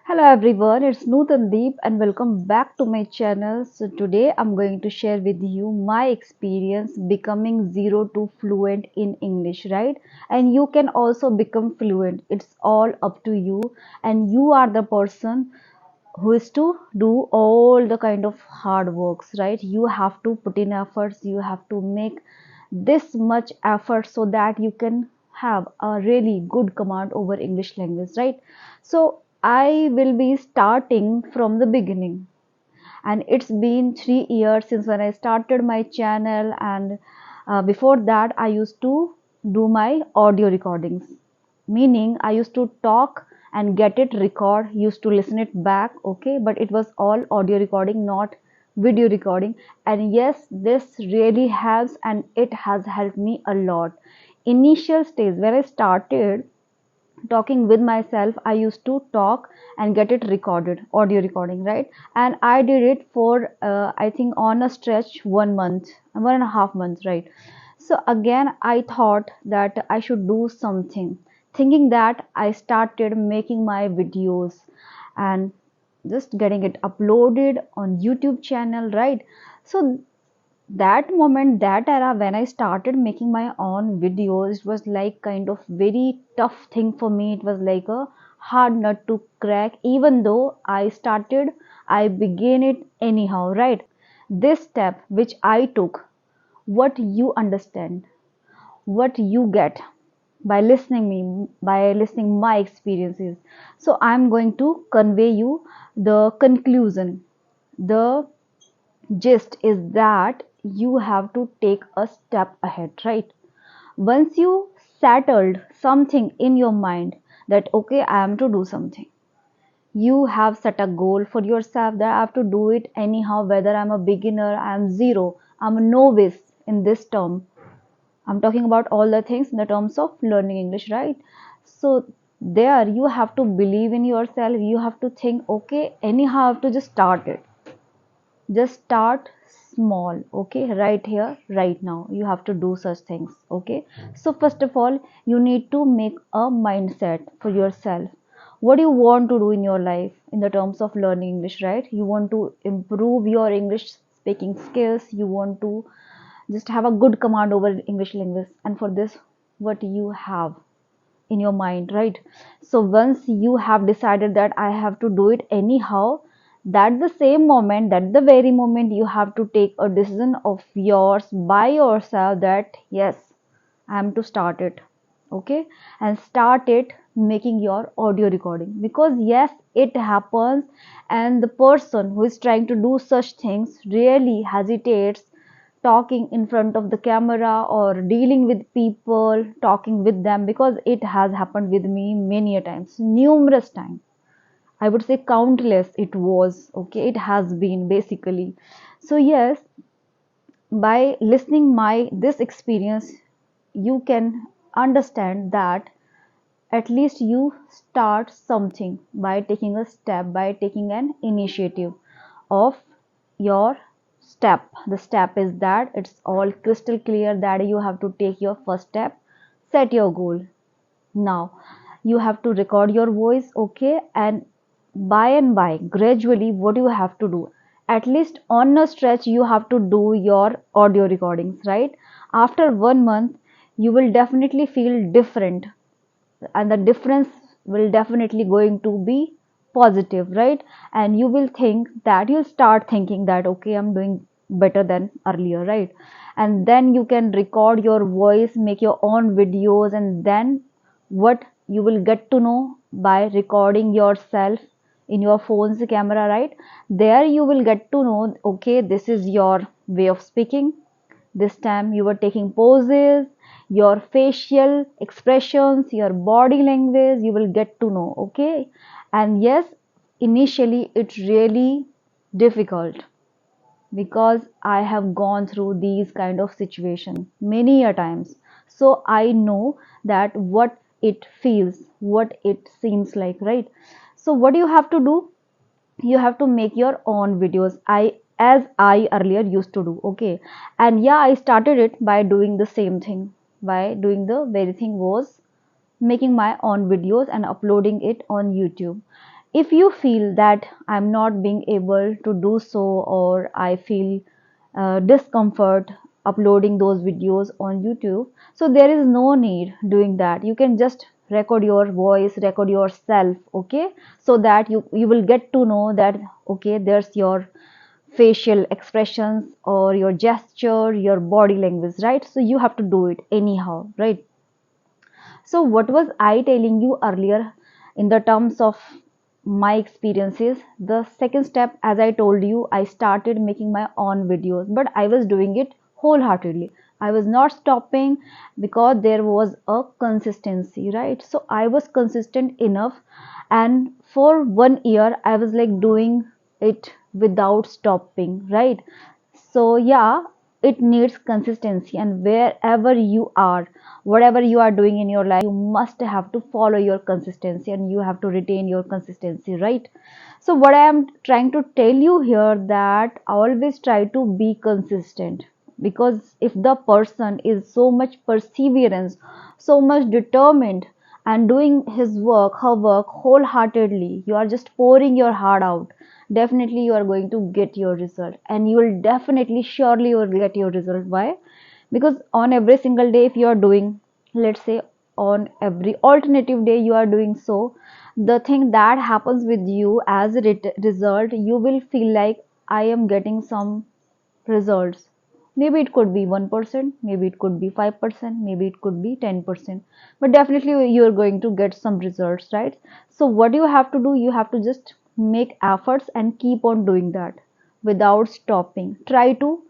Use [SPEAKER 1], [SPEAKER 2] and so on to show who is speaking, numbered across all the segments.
[SPEAKER 1] Hello everyone, it's Nootandeep and welcome back to my channel. So today I'm going to share with you my experience becoming zero to fluent in English, right? And you can also become fluent. It's all up to you, and you are the person who is to do all the kind of hard works, right? You have to put in efforts, you have to make this much effort so that you can have a really good command over English language, right? So I will be starting from the beginning, and it's been 3 years since when I started my channel, and before that I used to do my audio recordings, meaning I used to talk and get it record, used to listen it back, okay, but it was all audio recording, not video recording. And yes, this really helps and it has helped me a lot. Initial stage where I started talking with myself, I used to talk and get it recorded, audio recording, right? And I did it for I think on a stretch 1 month, 1.5 months, right? So again I thought that I should do something. Thinking that, I started making my videos and just getting it uploaded on YouTube channel, right? So that moment, that era when I started making my own videos, it was like kind of very tough thing for me. It was like a hard nut to crack. Even though I started, I began it anyhow, right? This step which I took, what you understand, what you get by listening my experiences. So I'm going to convey you the conclusion. The gist is that you have to take a step ahead, right? Once you settled something in your mind that okay, I am to do something, you have set a goal for yourself that I have to do it anyhow, whether I'm a beginner, I'm zero, I'm a novice. In this term, I'm talking about all the things in the terms of learning English, right? So there you have to believe in yourself. You have to think, okay, anyhow I have to just start it. Just start small, okay? Right here, right now, you have to do such things, okay? So first of all, you need to make a mindset for yourself. What do you want to do in your life in the terms of learning English, right? You want to improve your English speaking skills, you want to just have a good command over English language, and for this, what you have in your mind, right? So once you have decided that I have to do it anyhow, that the same moment, that the very moment, you have to take a decision of yours by yourself that yes, I am to start it, okay? And start it making your audio recording, because yes, it happens, and the person who is trying to do such things really hesitates talking in front of the camera or dealing with people, talking with them, because it has happened with me many a times, numerous times. I would say countless it was, okay? It has been basically. So yes, by listening my this experience, you can understand that at least you start something by taking a step, by taking an initiative of your step. The step is that it's all crystal clear that you have to take your first step, set your goal. Now you have to record your voice, okay? And by gradually, what you have to do, at least on a stretch, you have to do your audio recordings, right? After 1 month, you will definitely feel different, and the difference will definitely going to be positive, right? And you will think that, you'll start thinking that okay, I'm doing better than earlier, right? And then you can record your voice, make your own videos, and then what you will get to know by recording yourself in your phone's camera, right? There you will get to know, okay, this is your way of speaking. This time you were taking poses, your facial expressions, your body language, you will get to know, okay? And yes, initially it's really difficult, because I have gone through these kind of situation many a times. So I know that what it feels, what it seems like, right? So what you have to do, you have to make your own videos, I earlier used to do, okay? And yeah, I started it by doing the same thing, by doing the very thing was making my own videos and uploading it on YouTube. If you feel that I'm not being able to do so, or I feel discomfort uploading those videos on YouTube, so there is no need doing that. You can just record your voice, record yourself, okay, so that you will get to know that okay, there's your facial expressions or your gesture, your body language, right? So you have to do it anyhow, right? So, what was I telling you earlier in the terms of my experiences? The second step, as I told you, I started making my own videos, but I was doing it wholeheartedly. I was not stopping because there was a consistency, right? So, I was consistent enough, and for 1 year, I was like doing it without stopping, right? So, yeah, it needs consistency, and wherever you are, whatever you are doing in your life, you must have to follow your consistency and you have to retain your consistency, right? So what I am trying to tell you here, that always try to be consistent, because if the person is so much perseverance, so much determined, and doing his work, her work wholeheartedly, you are just pouring your heart out, definitely you are going to get your result, and you will definitely, surely you will get your result. Why? Because on every single day, if you are doing, let's say on every alternative day you are doing so, the thing that happens with you as a result, you will feel like I am getting some results. Maybe it could be 1%, maybe it could be 5%, maybe it could be 10%, but definitely you are going to get some results, right? So what you have to do, you have to just make efforts and keep on doing that without stopping. Try to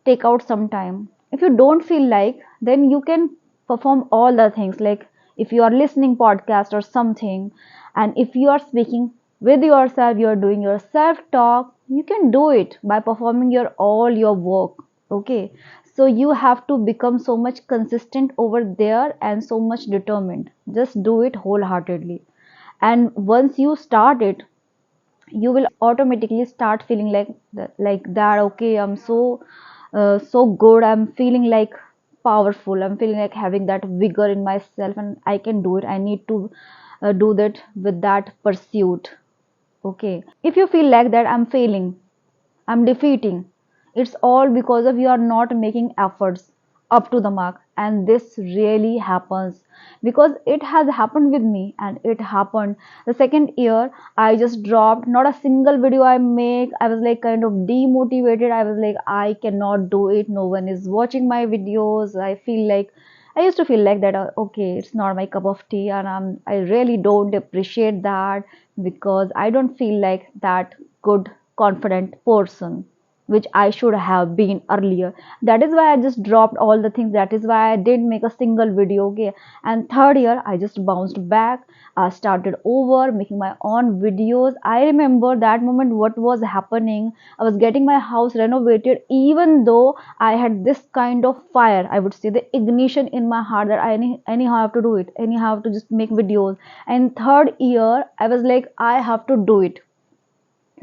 [SPEAKER 1] take out some time. If you don't feel like, then you can perform all the things, like if you are listening podcast or something, and if you are speaking with yourself, you are doing your self talk, you can do it by performing your all your work, okay? So you have to become so much consistent over there and so much determined. Just do it wholeheartedly, and once you start it, you will automatically start feeling like that, okay, I'm so good, I'm feeling like powerful, I'm feeling like having that vigor in myself, and I can do it. I need to do that with that pursuit, okay? If you feel like that I'm failing, I'm defeating, it's all because of you are not making efforts up to the mark. And this really happens, because it has happened with me, and it happened the second year. I just dropped, not a single video I make. I was like kind of demotivated. I was like, I cannot do it. No one is watching my videos. I used to feel like that, okay, it's not my cup of tea, and I really don't appreciate that, because I don't feel like that good, confident person which I should have been earlier. That is why I just dropped all the things. That is why I didn't make a single video. Okay. And third year, I just bounced back. I started over making my own videos. I remember that moment, what was happening. I was getting my house renovated, even though I had this kind of fire, I would say, the ignition in my heart, that anyhow have to do it. Anyhow have to just make videos. And third year, I was like, I have to do it.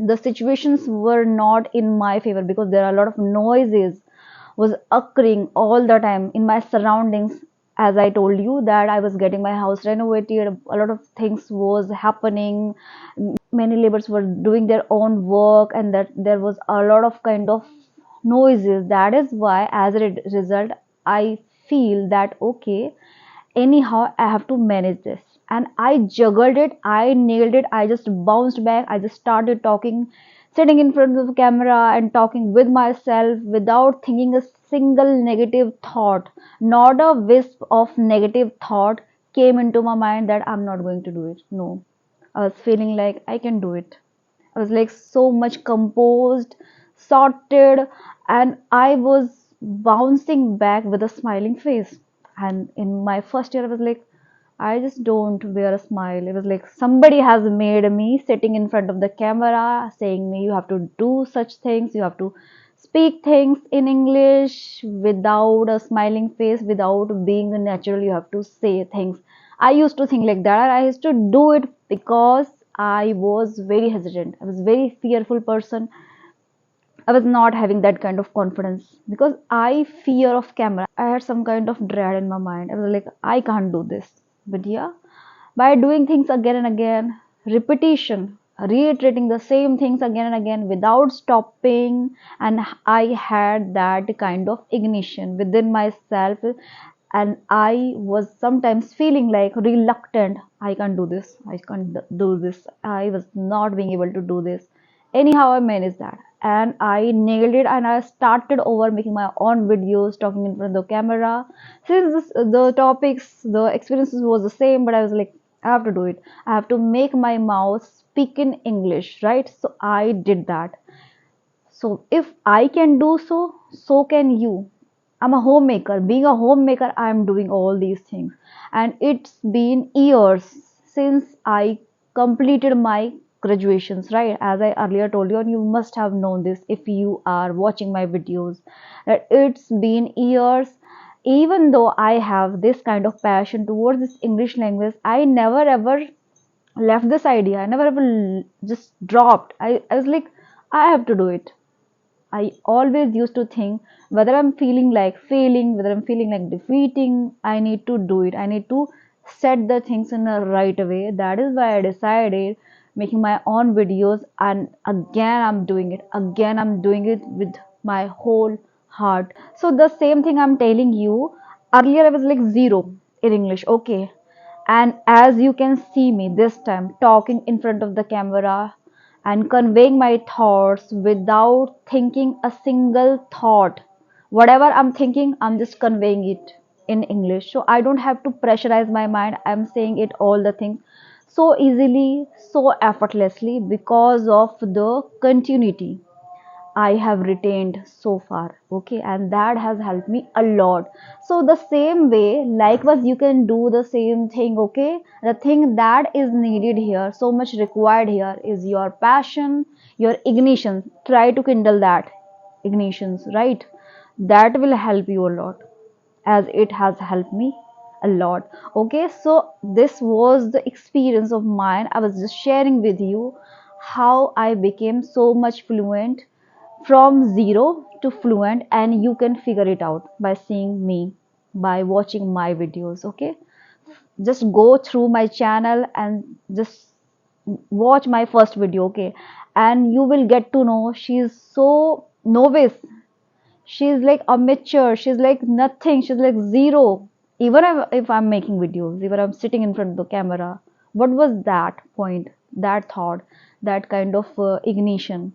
[SPEAKER 1] The situations were not in my favor, because there are a lot of noises was occurring all the time in my surroundings. As I told you that I was getting my house renovated, a lot of things was happening, many laborers were doing their own work, and that there was a lot of kind of noises. That is why, as a result, I feel that okay, anyhow I have to manage this, and I juggled it, I nailed it. I just bounced back, I just started talking, sitting in front of the camera and talking with myself without thinking a single negative thought. Not a wisp of negative thought came into my mind that I'm not going to do it. No, I was feeling like I can do it. I was like so much composed, sorted, and I was bouncing back with a smiling face. And in my first year, I was like, I just don't wear a smile. It was like somebody has made me sitting in front of the camera saying me, you have to do such things, you have to speak things in English without a smiling face, without being natural, you have to say things. I used to think like that. I used to do it because I was very hesitant. I was very fearful person. I was not having that kind of confidence because I fear of camera. I had some kind of dread in my mind. I was like, I can't do this. But yeah, by doing things again and again, repetition, reiterating the same things again and again without stopping. And I had that kind of ignition within myself, and I was sometimes feeling like reluctant. I can't do this, I can't do this, I was not being able to do this. Anyhow, I managed that and I nailed it, and I started over making my own videos, talking in front of the camera. Since the topics, the experiences was the same, but I was like, I have to do it. I have to make my mouth speak in English, right? So I did that. So if I can do so, so can you. I'm a homemaker. Being a homemaker, I'm doing all these things. And it's been years since I completed my graduations, right? As I earlier told you, and you must have known this if you are watching my videos, that it's been years. Even though I have this kind of passion towards this English language, I never ever left this idea. I never ever just dropped. I was like, I have to do it. I always used to think whether I'm feeling like failing, whether I'm feeling like defeating, I need to do it. I need to set the things in a right way. That is why I decided making my own videos, and again I'm doing it. Again I'm doing it with my whole heart. So the same thing I'm telling you. Earlier I was like zero in English, okay. And as you can see me this time talking in front of the camera and conveying my thoughts without thinking a single thought. Whatever I'm thinking, I'm just conveying it in English. So I don't have to pressurize my mind. I'm saying it all the things so easily, so effortlessly because of the continuity I have retained so far. Okay, and that has helped me a lot. So, the same way, likewise, you can do the same thing. Okay, the thing that is needed here, so much required here, is your passion, your ignition. Try to kindle that ignitions, right? That will help you a lot, as it has helped me a lot. Okay, so this was the experience of mine. I was just sharing with you how I became so much fluent from zero to fluent, and you can figure it out by seeing me, by watching my videos. Okay, just go through my channel and just watch my first video. Okay, and you will get to know she's so novice, she's like amateur, she's like nothing, she's like zero. Even if I'm making videos, even I'm sitting in front of the camera, what was that point, that thought, that kind of ignition?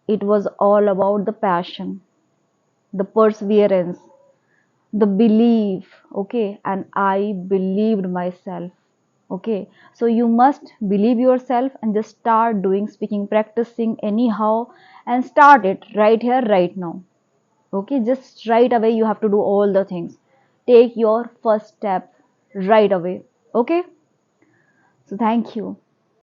[SPEAKER 1] It was all about the passion, the perseverance, the belief. Okay, and I believed myself. Okay, so you must believe yourself and just start doing speaking, practicing anyhow, and start it right here, right now. Okay, just right away you have to do all the things. Take your first step right away. Okay, so thank you.